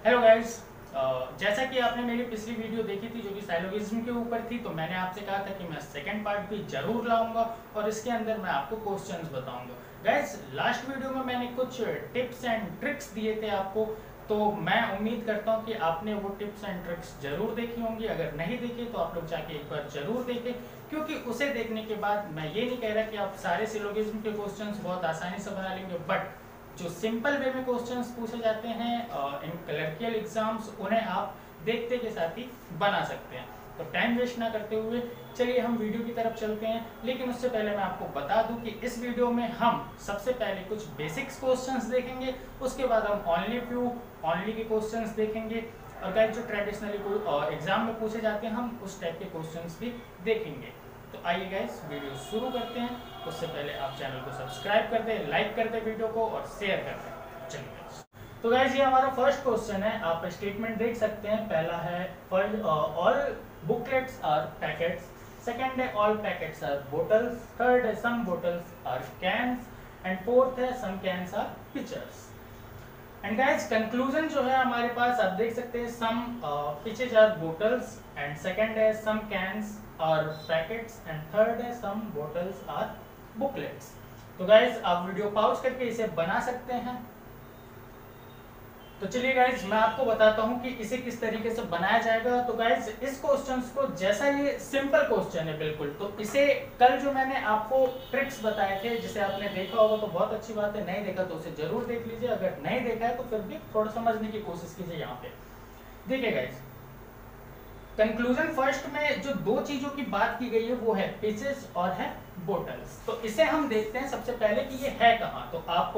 Hello guys, जैसा कि आपने मेरी पिछली वीडियो देखी थी जो कि साइलोगिज्म के ऊपर थी, तो मैंने आपसे कहा था कि मैं सेकंड पार्ट भी जरूर लाऊंगा और इसके अंदर मैं आपको क्वेश्चंस बताऊंगा। गाइस, लास्ट वीडियो में मैंने कुछ टिप्स एंड ट्रिक्स दिए थे आपको, तो मैं उम्मीद करता हूं कि आपने वो टिप्स एंड ट्रिक्स जरूर देखी होंगी। अगर नहीं देखी तो आप लोग जाके एक बार जरूर देखें, क्योंकि उसे देखने के बाद मैं ये नहीं कह रहा कि आप सारे सिलोगिज्म के क्वेश्चंस बहुत आसानी से बना लेंगे, बट जो सिंपल वे में क्वेश्चंस पूछे जाते हैं इन क्लर्कियल एग्जाम्स, उन्हें आप देखते के साथ ही बना सकते हैं। तो टाइम वेस्ट ना करते हुए चलिए हम वीडियो की तरफ चलते हैं। लेकिन उससे पहले मैं आपको बता दूं कि इस वीडियो में हम सबसे पहले कुछ बेसिक्स क्वेश्चंस देखेंगे, उसके बाद हम ओनली के क्वेश्चंस देखेंगे, और गाइस जो ट्रेडिशनली एग्जाम में पूछे जाते हैं हम उस टाइप के क्वेश्चंस भी देखेंगे। तो आइए गाइस वीडियो शुरू करते हैं। उससे पहले आप चैनल को सब्सक्राइब कर दें, लाइक कर दें वीडियो को और शेयर कर दें। चलिए, तो गाइस ये हमारा फर्स्ट क्वेश्चन है। आप स्टेटमेंट देख सकते हैं। पहला है all booklets are packets, second है all packets are bottles, third है some bottles are cans, and fourth है some cans are pictures. And guys conclusion जो है हमारे पास, आप देख सकते हैं some pitches are bottles, and second है some cans are packets, and third है सम बोटल्स आर बुकलेट्स। तो गाइस आप वीडियो पॉज करके इसे बना सकते हैं। तो चलिए गाइस मैं आपको बताता हूं कि इसे किस तरीके से बनाया जाएगा। तो गाइस इस क्वेश्चन को, जैसा ये सिंपल क्वेश्चन है बिल्कुल, तो इसे कल जो मैंने आपको ट्रिक्स बताए थे, जिसे आपने देखा होगा तो बहुत अच्छी बात है, नहीं देखा तो उसे जरूर देख लीजिए। अगर नहीं देखा है तो फिर भी थोड़ा समझने की कोशिश कीजिए। यहाँ पे देखिए गाइस, कंक्लूजन फर्स्ट में जो दो चीजों की बात की गई है वो है पिचेस और है बोटल्स। तो इसे हम देखते हैं सबसे पहले कि ये है कहाँ। तो आप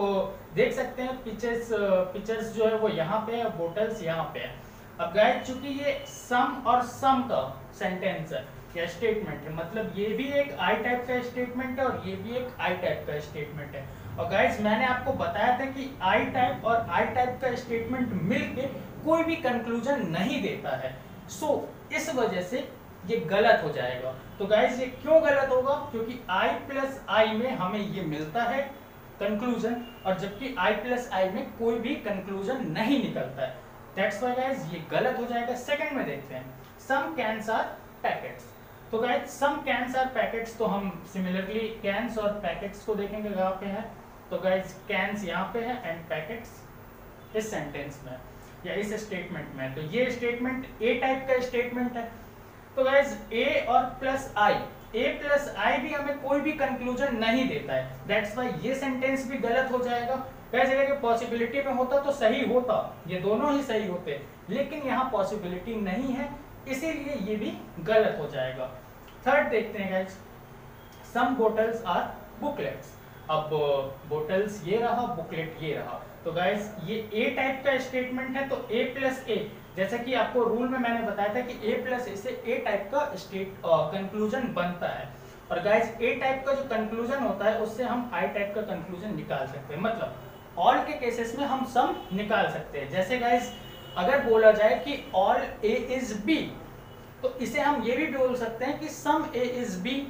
देख सकते हैं पिचेस जो है वो यहाँ पे है, बोटल्स यहाँ पे है। अब गाइस चूंकि ये सम और सम का सेंटेंस है या स्टेटमेंट है, मतलब ये भी एक आई टाइप का स्टेटमेंट है और ये भी एक आई टाइप का स्टेटमेंट है। और गाइस मैंने आपको बताया था कि आई टाइप और आई टाइप का स्टेटमेंट मिलके कोई भी कंक्लूजन नहीं देता है। सो इस वजह से ये गलत हो जाएगा। तो गाइस ये क्यों गलत होगा? क्योंकि I प्लस आई में हमें ये मिलता है कंक्लूजन, और जबकि I प्लस आई में कोई भी कंक्लूजन नहीं निकलता है। दैट्स व्हाई गाइस ये गलत हो जाएगा। सेकंड में देखते हैं सम कैन्स आर पैकेट्स। तो guys some cans are packets, तो हम सिमिलरली कैन्स और पैकेट्स को देखेंगे कहाँ पे है। तो गाइस कैन्स यहाँ पे है एंड पैकेट्स इस सेंटेंस में या इस स्टेटमेंट में। तो ये स्टेटमेंट ए टाइप का स्टेटमेंट है। तो गाइस ए और प्लस आई, ए प्लस आई भी हमें कोई भी कंक्लूजन नहीं देता है। दैट्स व्हाई ये सेंटेंस भी गलत हो जाएगा। गाइस अगर ये पॉसिबिलिटी में होता तो सही होता, ये दोनों ही सही होते, लेकिन यहाँ पॉसिबिलिटी नहीं है, इसीलिए ये भी गलत हो जाएगा। थर्ड देखते हैं guys, some bottles are booklets. अब बोटल्स ये रहा, बुकलेट ये रहा। तो गाइस ये ए टाइप का स्टेटमेंट है, तो ए प्लस ए, जैसा कि आपको रूल में मैंने बताया था कि ए प्लस ए से ए टाइप का कंक्लूजन बनता है। और गाइस ए टाइप का जो कंक्लूजन होता है उससे हम आई टाइप का कंक्लूजन निकाल सकते हैं। मतलब ऑल के केसेस में हम सम निकाल सकते हैं। जैसे गाइस अगर बोला जाए कि ऑल ए इज बी, तो इसे हम ये भी बोल सकते हैं कि सम ए इज बी।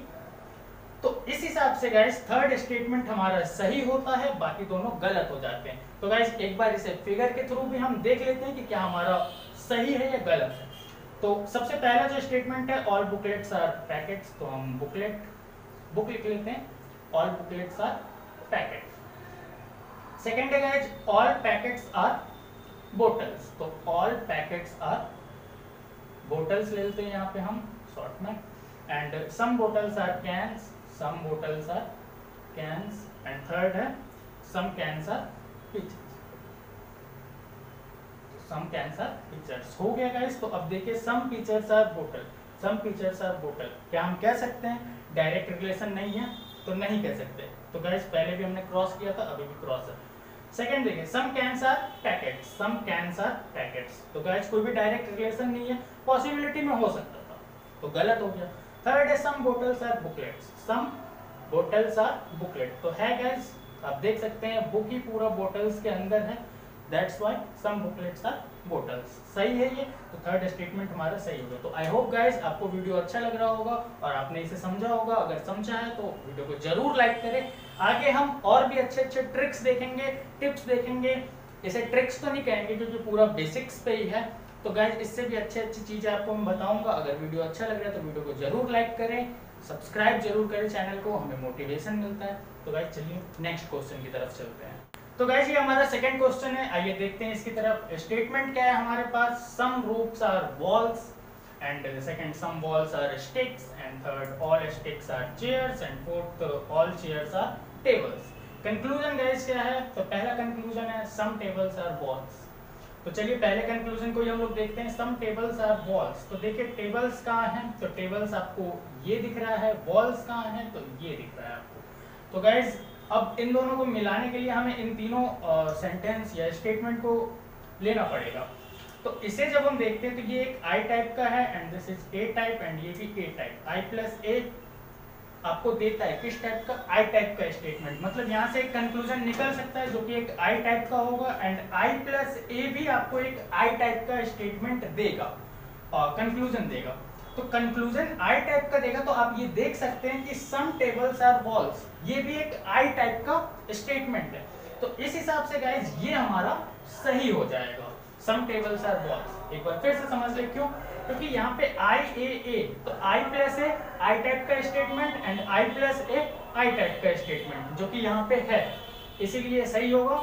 तो इस हिसाब से गाइस थर्ड स्टेटमेंट हमारा सही होता है, बाकी दोनों गलत हो जाते हैं। तो गाइस एक बार इसे फिगर के थ्रू भी हम देख लेते हैं कि क्या हमारा सही है या गलत है। तो सबसे पहला जो स्टेटमेंट है ऑल बुकलेट्स आर पैकेट्स, तो हम बुक लिख लेते हैं, all booklets are packets. Second है guys all packets are bottles, तो ऑल पैकेट्स आर बोटल्स ले लेते हैं यहाँ पे हम शॉर्ट में। And some bottles are cans, some bottles are cans, and third है some cans are pitchers। some cans are pitchers हो गया guys। तो अब देखिए some pitchers are bottle, some pitchers are bottle, क्या हम कह सकते हैं डायरेक्ट रिलेशन नहीं है? तो नहीं कह सकते। तो guys पहले भी हमने क्रॉस किया था, अभी भी क्रॉस है। सेकंड देखिए some cans are packets, some cans are packets। तो guys कोई भी डायरेक्ट रिलेशन नहीं है, पॉसिबिलिटी में हो सकता था, तो गलत हो गया। थर्ड है some bottles are booklets, some bottles are booklet, तो है गाइस आप देख सकते हैं बुक ही पूरा बोटल्स के अंदर है। That's why some booklets are bottles, सही है ये। तो थर्ड स्टेटमेंट हमारा सही होगा। तो आई होप गाइस आपको वीडियो अच्छा लग रहा होगा और आपने इसे समझा होगा। अगर समझा है तो वीडियो को जरूर लाइक करें। आगे हम और भी अच्छे अच्छे ट्रिक्स देखेंगे, टिप्स देखेंगे, इसे ट्रिक्स तो नहीं कहेंगे क्योंकि पूरा बेसिक्स पे ही है। तो गाइज इससे भी अच्छी अच्छी चीज़ें आपको मैं बताऊंगा। अगर वीडियो अच्छा लग रहा है तो वीडियो को जरूर लाइक करें, सब्सक्राइब जरूर करें चैनल को, हमें मोटिवेशन मिलता है। तो गाइज चलिए नेक्स्ट क्वेश्चन की तरफ चलते हैं। तो गाइज ये हमारा सेकंड क्वेश्चन है, आइए देखते हैं इसकी तरफ। स्टेटमेंट क्या है हमारे पास, some roofs are walls and second some walls are sticks and third all sticks are chairs and fourth all chairs are tables। Conclusion guys क्या है, तो पहला कंक्लूजन है some tables are walls। तो चलिए पहले कंक्लूजन को ही हम लोग देखते हैं, some tables are walls। तो देखिए टेबल्स कहाँ हैं, तो टेबल्स आपको ये दिख रहा है, वॉल्स कहाँ हैं तो ये दिख रहा है आपको। तो गाइस अब इन दोनों को मिलाने के लिए हमें इन तीनों सेंटेंस या स्टेटमेंट को लेना पड़ेगा। तो इसे जब हम देखते हैं तो ये एक आई टाइप का है and this is a type and ये भी ए टाइप। आई प्लस ए आपको देता है किस टाइप का, आई टाइप का स्टेटमेंट। मतलब यहाँ से एक कंक्लूजन निकल सकता है जो कि एक आई टाइप का होगा एंड आई प्लस ए भी आपको एक आई टाइप का स्टेटमेंट देगा और कंक्लूजन देगा। तो कंक्लूजन आई टाइप का देगा तो आप ये देख सकते हैं कि सम टेबल्स आर वॉल्स, ये भी एक आई टाइप का स्टेटमेंट है। तो इस हिसाब से गाइज ये हमारा सही हो जाएगा, सम टेबल्स आर वॉल्स। एक बार फिर से समझ ले क्यों, क्योंकि यहाँ पे आई ए तो आई प्लस ए आई टाइप का statement and I plus A I type का स्टेटमेंट जो कि यहाँ पे है, इसीलिए सही होगा।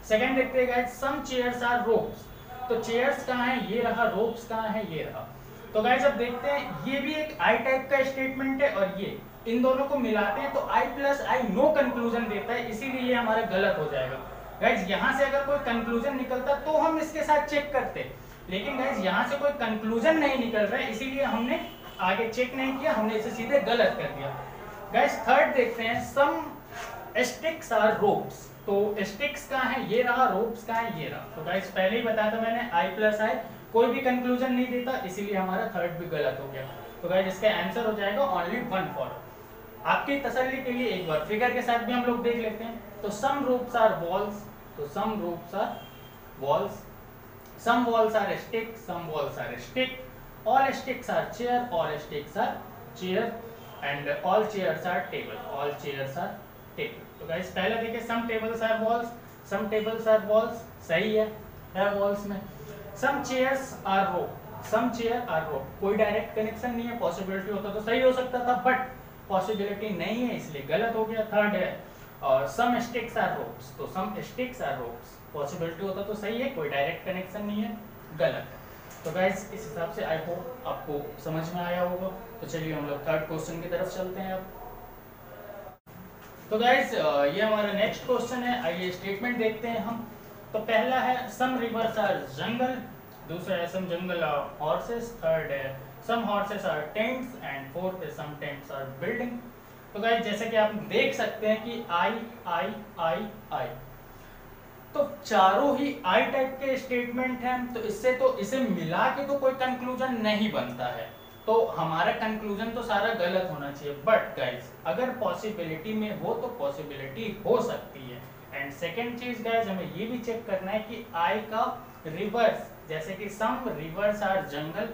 सेकंड देखते हैं guys, some chairs are ropes. तो चेयर्स कहाँ है, ये रहा, रोप्स कहाँ है, ये रहा। तो गाइस अब देखते हैं ये भी एक आई टाइप का स्टेटमेंट है और ये इन दोनों को मिलाते हैं तो आई प्लस आई नो कंक्लूजन देता है, इसीलिए ये हमारा गलत हो जाएगा। गाइज यहाँ से अगर कोई कंक्लूजन निकलता तो हम इसके साथ चेक करते, लेकिन गाइज यहाँ से कोई कंक्लूजन नहीं निकल रहा है इसीलिए हमने आगे चेक नहीं किया, हमने इसे सीधे गलत कर दिया। गाइज थर्ड देखते हैं, सम स्टिक्स आर रोप्स। तो स्टिक्स कहाँ है, ये रहा, रोप्स कहाँ है, ये रहा। तो गाइज पहले ही बताया था मैंने, आई प्लस आई कोई भी कंक्लूजन नहीं देता, इसीलिए हमारा थर्ड भी गलत हो गया। तो गाइज इसका आंसर हो जाएगा ओनली वन फॉर। आपकी तसल्ली के लिए एक बार फिगर के साथ भी हम लोग देख लेते हैं। तो सम रूफ्स आर वॉल्स, तो some roofs are walls, some walls are stick, some walls are stick, all sticks are chair, all sticks are chair and all chairs are table, all chairs are table. तो guys पहला देखिए, some tables are walls, some tables are walls सही है walls में। Some chairs are row, some chair are row, कोई direct connection नहीं है, possibility होता तो सही हो सकता था बट पॉसिबिलिटी नहीं है इसलिए गलत हो गया। थर्ड है और सम स्टिक्स आर रोप्स, तो सम स्टिक्स आर रोप्स, पॉसिबिलिटी होता तो सही है, कोई डायरेक्ट कनेक्शन नहीं है, गलत है। तो गाइस इस हिसाब से आई होप आपको समझ में आया होगा। तो चलिए हम लोग थर्ड क्वेश्चन की तरफ चलते हैं अब। तो गाइस ये हमारा नेक्स्ट क्वेश्चन है, आइए स्टेटमेंट देखते हैं हम। तो पहला है सम रिवर्स आर जंगल, दूसरा है some jungle are horses, third है some horses are tents and fourth है सम टेंट्स आर बिल्डिंग। तो गाइस जैसे कि आप देख सकते हैं कि आई आई आई आई, तो चारों ही आई टाइप के स्टेटमेंट हैं, तो इससे तो इसे मिला के तो कोई कंक्लूजन नहीं बनता है, तो हमारा कंक्लूजन तो सारा गलत होना चाहिए। बट गाइस अगर पॉसिबिलिटी में हो तो पॉसिबिलिटी हो सकती है। एंड सेकेंड चीज गाइस हमें ये भी चेक करना है कि आई का रिवर्स, जैसे कि सम रिवर्स आर जंगल,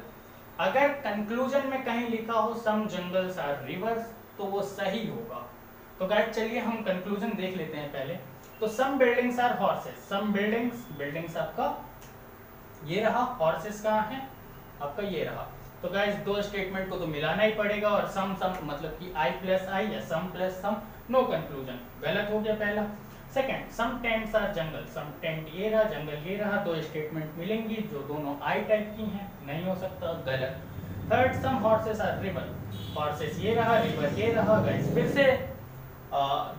अगर कंक्लूजन में कहीं लिखा हो सम जंगल्स आर रिवर्स तो वो सही होगा। तो गाइस चलिए हम कंक्लूजन देख लेते हैं पहले। तो some buildings are horses, some buildings, buildings आपका ये रहा, हॉर्सेस कहाँ है आपका ये रहा। तो गाइस दो स्टेटमेंट को तो मिलाना ही पड़ेगा और सम सम मतलब कि आई प्लस आई या some plus some, no conclusion, गलत हो गया पहला। Second some tents are jungle, some tent ये रहा, जंगल ये रहा, दो स्टेटमेंट मिलेंगी जो दोनों आई टाइप की हैं, नहीं हो सकता, गलत। Third some horses are river, horses ये रहा, रिवर ये रहा। गाइस फिर से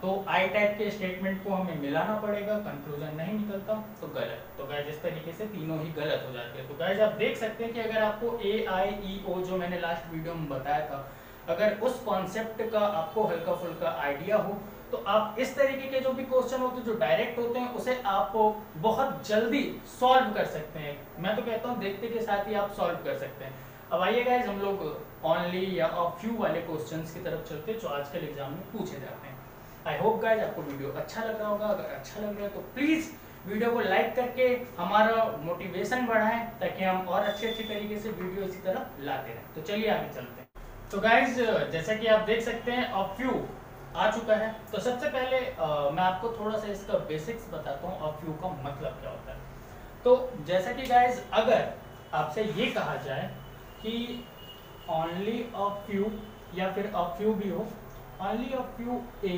दो आई टाइप के स्टेटमेंट को हमें मिलाना पड़ेगा, कंक्लूजन नहीं निकलता तो गलत। तो गाइस इस तरीके से तीनों ही गलत हो जाते हैं। तो गाइस आप देख सकते हैं कि अगर आपको ए आई ई ओ जो मैंने लास्ट वीडियो में बताया था, अगर उस कॉन्सेप्ट का आपको हल्का फुल्का आइडिया हो तो आप इस तरीके के जो भी क्वेश्चन होते हैं जो डायरेक्ट होते हैं उसे आप बहुत जल्दी सॉल्व कर सकते हैं। मैं तो कहता हूँ देखते के साथ ही आप सॉल्व कर सकते हैं। अब आइए गाइस हम लोग ओनली या फ्यू वाले क्वेश्चंस की तरफ चलते हैं जो आजकल एग्जाम में पूछे जाते हैं। आई होप गाइस आपको वीडियो अच्छा लग रहा होगा, अगर अच्छा लग रहा है तो प्लीज वीडियो को लाइक करके हमारा मोटिवेशन बढ़ाएं ताकि हम और अच्छे तरीके से वीडियो इसी तरफ लाते रहें। तो चलिए आगे चलते हैं। तो गाइज जैसा कि आप देख सकते हैं आ चुका है। तो सबसे पहले मैं आपको थोड़ा सा इसका बेसिक्स बताता हूँ, अ फ्यू का मतलब क्या होता है। तो जैसा कि गाइज अगर आपसे ये कहा जाए कि ओनली अ फ्यू या फिर अ फ्यू भी हो, only a few A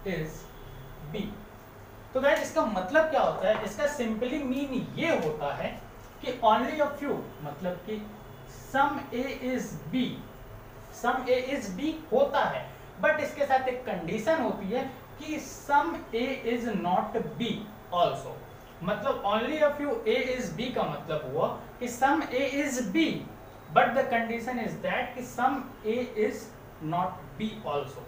is B, तो गाइज इसका मतलब क्या होता है, इसका सिंपली मीन ये होता है कि ओनली अ फ्यू मतलब कि some A is B, some A is B होता है, बट इसके साथ एक कंडीशन होती है कि some A is not B also. मतलब only a few A is B का मतलब हुआ कि some A is B, but the condition is that कि some A is not B also.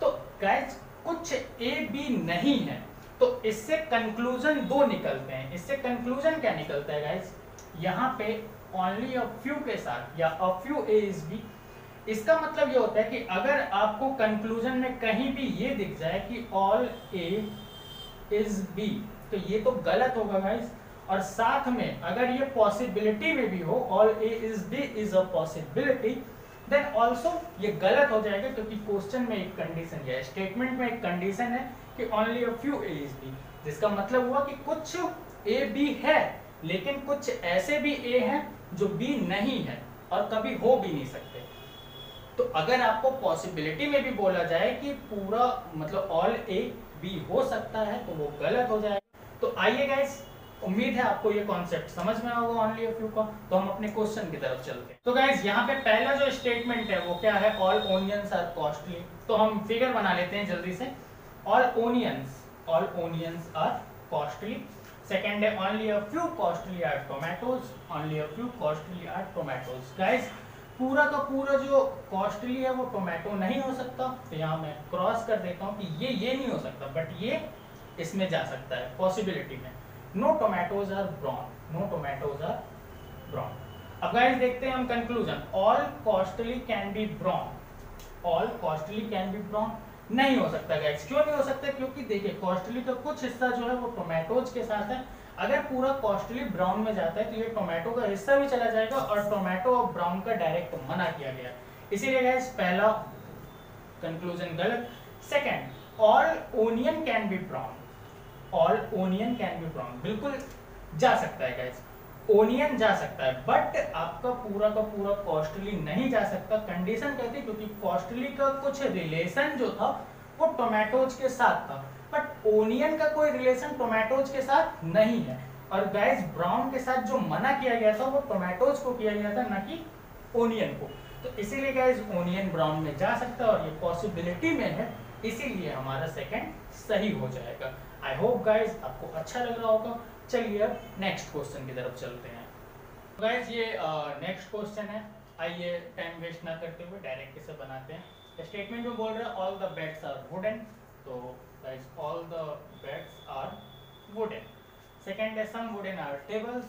तो गाइज कुछ ए बी नहीं है, तो इससे कंक्लूजन दो निकलते हैं। इससे कंक्लूजन क्या निकलता है गाइज, यहाँ पे ओनली अ फ्यू के साथ या a few A is B, इसका मतलब ये होता है कि अगर आपको कंक्लूजन में कहीं भी ये दिख जाए कि ऑल ए इज बी, तो ये तो गलत होगा गाइज। और साथ में अगर ये पॉसिबिलिटी में भी हो all A is B is a possibility, then also ये गलत हो जाएगा, क्योंकि क्वेश्चन में एक कंडीशन है, स्टेटमेंट में एक कंडीशन है कि only a few A is B, जिसका मतलब हुआ कि कुछ ए बी है, लेकिन कुछ ऐसे भी ए हैं जो बी नहीं है और कभी हो भी नहीं सकते। तो अगर आपको पॉसिबिलिटी में भी बोला जाए कि पूरा मतलब ऑल ए बी हो सकता है, तो वो गलत हो जाएगा। तो आइए गाइस, उम्मीद है आपको ये कॉन्सेप्ट समझ में होगा ओनली अ फ्यू का। तो हम अपने क्वेश्चन की तरफ चलते हैं। तो गाइस यहाँ पे पहला जो स्टेटमेंट है वो क्या है, ऑल ओनियंस आर कॉस्टली। तो हम फिगर बना लेते हैं जल्दी से। All onions are costly. Second है only a few costly are tomatoes, only a few costly are tomatoes. Guys पूरा का पूरा जो कॉस्टली है वो टोमेटो नहीं हो सकता, तो यहाँ मैं क्रॉस कर देता हूँ कि ये नहीं हो सकता, बट ये इसमें जा सकता है पॉसिबिलिटी में। No tomatoes are brown, no tomatoes are brown. अब गाइस देखते हैं हम conclusion. All costly can be brown, all costly can be brown नहीं हो सकता गाइस। क्यों नहीं हो सकता, क्योंकि देखिए कॉस्टली का कुछ हिस्सा जो है वो टोमेटोज के साथ है। अगर पूरा कॉस्टली ब्राउन में जाता है तो ये टोमेटो का हिस्सा भी चला जाएगा, और टोमेटो और ब्राउन का डायरेक्ट मना किया गया, इसीलिए गाइस पहला कंक्लूजन गलत। Second, all onion can be brown, all onion can be brown बिल्कुल जा सकता है गाइस, ओनियन जा सकता है, बट आपका पूरा का पूरा कॉस्टली नहीं जा सकता। कंडीशन कहती है क्योंकि कॉस्टली का कुछ रिलेशन जो था वो टोमेटोज के साथ था, बट ओनियन का कोई रिलेशन टोमेटोज के साथ नहीं है। और गाइस ब्राउन के साथ जो मना किया गया था वो टोमेटोज को किया गया था, ना कि ओनियन को। तो इसीलिए गाइस ओनियन ब्राउन में जा सकता है और ये पॉसिबिलिटी में है, इसीलिए हमारा सेकंड सही हो जाएगा। आई होप गाइस आपको अच्छा लग रहा होगा। चलिए अब नेक्स्ट क्वेश्चन की तरफ चलते हैं। गाइस ये नेक्स्ट क्वेश्चन है, आइए टाइम वेस्ट ना करते हुए डायरेक्ट इसे बनाते हैं। स्टेटमेंट में बोल रहा है all the beds are wooden, तो guys all the beds are wooden. Second है some wooden are tables,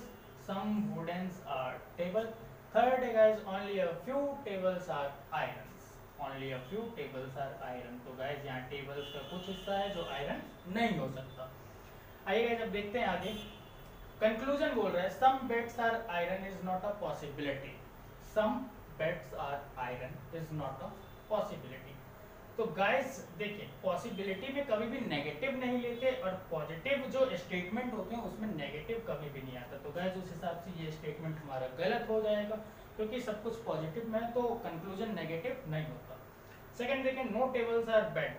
some woodens are table. Third है guys only a few tables are irons, only a few tables are iron. तो गाइस यहाँ tables का कुछ हिस्सा है जो आयरन नहीं हो सकता। आइए गाइस अब देखते हैं आगे। कंक्लूजन बोल रहा है some beds are iron is not a possibility, some beds are iron is not a possibility. तो गाइस देखिए पॉसिबिलिटी में कभी भी नेगेटिव नहीं लेते, और पॉजिटिव जो स्टेटमेंट होते हैं उसमें नेगेटिव कभी भी नहीं आता। तो गाइस उस हिसाब से ये स्टेटमेंट हमारा गलत हो जाएगा, क्योंकि सब कुछ पॉजिटिव में है तो कंक्लूजन नेगेटिव नहीं होता। सेकंड देखें, no tables are bed,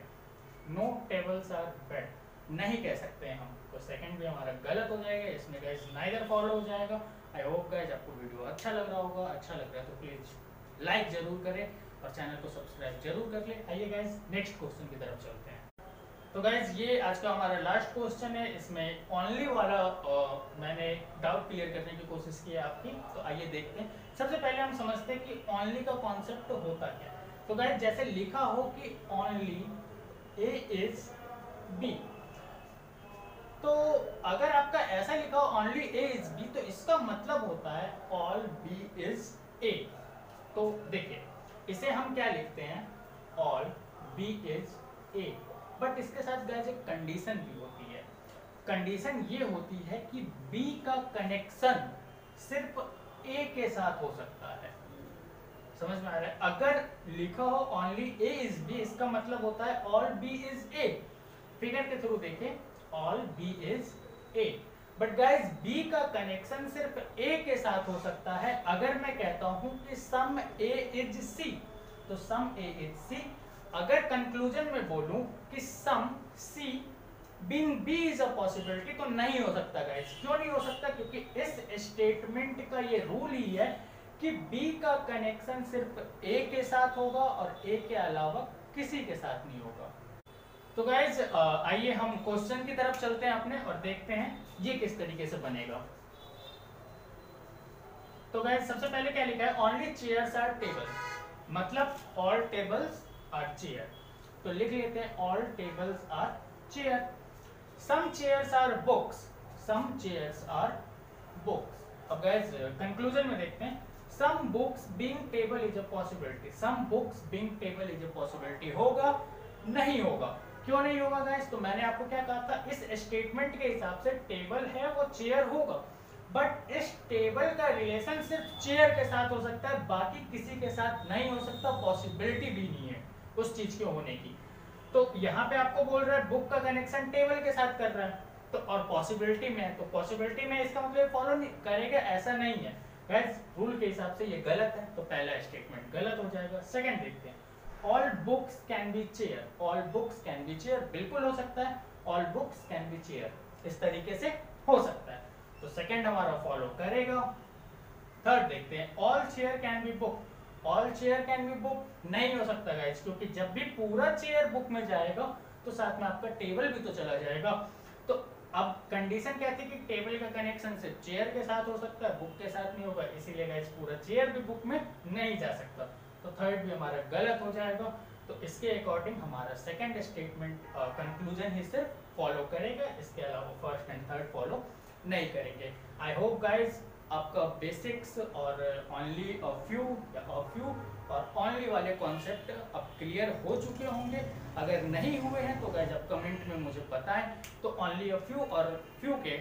no tables are bed नहीं कह सकते हैं हम, तो सेकंड भी हमारा गलत हो जाएगा, इसमें गाइस नाइदर फॉलो हो जाएगा। आई होप गाइस आपको वीडियो अच्छा लग रहा होगा, अच्छा लग रहा है तो प्लीज लाइक जरूर करें और चैनल को सब्सक्राइब जरूर कर ले। आइए गाइस नेक्स्ट क्वेश्चन की तरफ चलते हैं। तो गाइस ये आज का हमारा लास्ट क्वेश्चन है, इसमें ओनली वाला मैंने डाउट क्लियर करने की कोशिश की है आपकी। तो आइए देखते हैं। सबसे पहले हम समझते हैं कि ओनली का कॉन्सेप्ट होता क्या है। तो गाइस जैसे लिखा हो कि ओनली ए इज बी, तो अगर आपका ऐसा लिखा हो ओनली ए इज बी, तो इसका मतलब होता है ऑल बी इज ए। तो देखिए इसे हम क्या लिखते हैं, all B is A, but इसके साथ गाइस एक कंडीशन भी होती है। कंडीशन ये होती है कि बी का कनेक्शन सिर्फ ए के साथ हो सकता है, समझ में आ रहा है? अगर लिखा हो ओनली ए इज बी, इसका मतलब होता है all B is A. Figure के थ्रू देखें, all B is A. But guys B का कनेक्शन सिर्फ ए के साथ हो सकता है। अगर मैं कहता हूं कि सम ए इज सी, तो सम ए इज सी। अगर कंक्लूजन में बोलूं कि some C being B is a possibility, तो नहीं हो सकता गाइस। क्यों नहीं हो सकता? क्योंकि इस स्टेटमेंट का ये रूल ही है कि बी का कनेक्शन सिर्फ ए के साथ होगा और ए के अलावा किसी के साथ नहीं होगा। तो गाइज आइए हम क्वेश्चन की तरफ चलते हैं अपने और देखते हैं ये किस तरीके से बनेगा। तो गाइज सबसे पहले क्या लिखा है? ओनली चेयर्स आर टेबल, मतलब ऑल टेबल्स आर चेयर। तो लिख लेते हैं all tables are chair. Some chairs are books, some chairs are books. अब गाइज कंक्लूजन में देखते हैं, some books being table is a possibility. Some books being table is a possibility होगा? नहीं होगा। क्यों नहीं होगा गाइस? तो मैंने आपको क्या कहा था, इस स्टेटमेंट के हिसाब से टेबल है वो चेयर होगा, बट इस टेबल का रिलेशन सिर्फ चेयर के साथ हो सकता है, बाकी किसी के साथ नहीं हो सकता, पॉसिबिलिटी भी नहीं है उस चीज के होने की। तो यहाँ पे आपको बोल रहा है बुक का कनेक्शन टेबल के साथ कर रहा है, तो और पॉसिबिलिटी में है, तो पॉसिबिलिटी में इसका मतलब फॉलो नहीं करेगा, ऐसा नहीं है गाइस। रूल के हिसाब से ये गलत है, तो पहला स्टेटमेंट गलत हो जाएगा। सेकंड देखते हैं, all books can be chair. All books can be chair, बिल्कुल हो सकता है, all books can be chair, इस तरीके से हो सकता है, तो सेकंड हमारा फॉलो करेगा। थर्ड देखते हैं, all chair can be book. All chair can be book नहीं हो सकता गाइस, क्योंकि जब भी पूरा चेयर बुक में जाएगा तो साथ में आपका टेबल भी तो चला जाएगा। तो अब कंडीशन क्या थी कि टेबल का कनेक्शन सिर्फ चेयर के साथ हो सकता है, बुक के साथ नहीं होगा, इसीलिए गाइस पूरा चेयर भी बुक में नहीं जा सकता, तो थर्ड भी हमारा गलत हो जाएगा। तो इसके अकॉर्डिंग हमारा सेकंड स्टेटमेंट कंक्लूजन ही सिर्फ फॉलो करेगा, इसके अलावा फर्स्ट एंड थर्ड फॉलो नहीं करेंगे। आई होप गाइस आपका बेसिक्स और ओनली अ फ्यू और ओनली वाले कॉन्सेप्ट अब क्लियर हो चुके होंगे। अगर नहीं हुए हैं तो गाइस आप कमेंट में मुझे बताएं, तो ओनली अ फ्यू और फ्यू के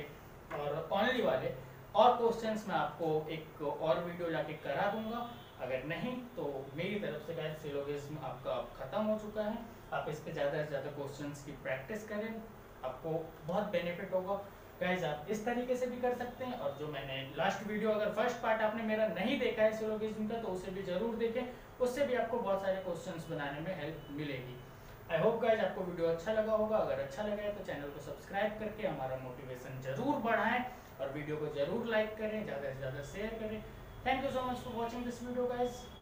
और ओनली वाले और क्वेश्चंस मैं आपको एक और वीडियो लाके करा दूंगा। अगर नहीं तो मेरी तरफ से गाइस सिलोगिज्म आपका अब खत्म हो चुका है। आप इस पे ज़्यादा से ज़्यादा क्वेश्चंस की प्रैक्टिस करें, आपको बहुत बेनिफिट होगा। गाइज आप इस तरीके से भी कर सकते हैं, और जो मैंने लास्ट वीडियो, अगर फर्स्ट पार्ट आपने मेरा नहीं देखा है सिलोगिज्म का, तो उसे भी जरूर देखें, उससे भी आपको बहुत सारे क्वेश्चंस बनाने में हेल्प मिलेगी। आई होप गाइज आपको वीडियो अच्छा लगा होगा। अगर अच्छा लगा है तो चैनल को सब्सक्राइब करके हमारा मोटिवेशन जरूर बढ़ाएं और वीडियो को जरूर लाइक करें, ज़्यादा से ज़्यादा शेयर करें। Thank you so much for watching this video guys.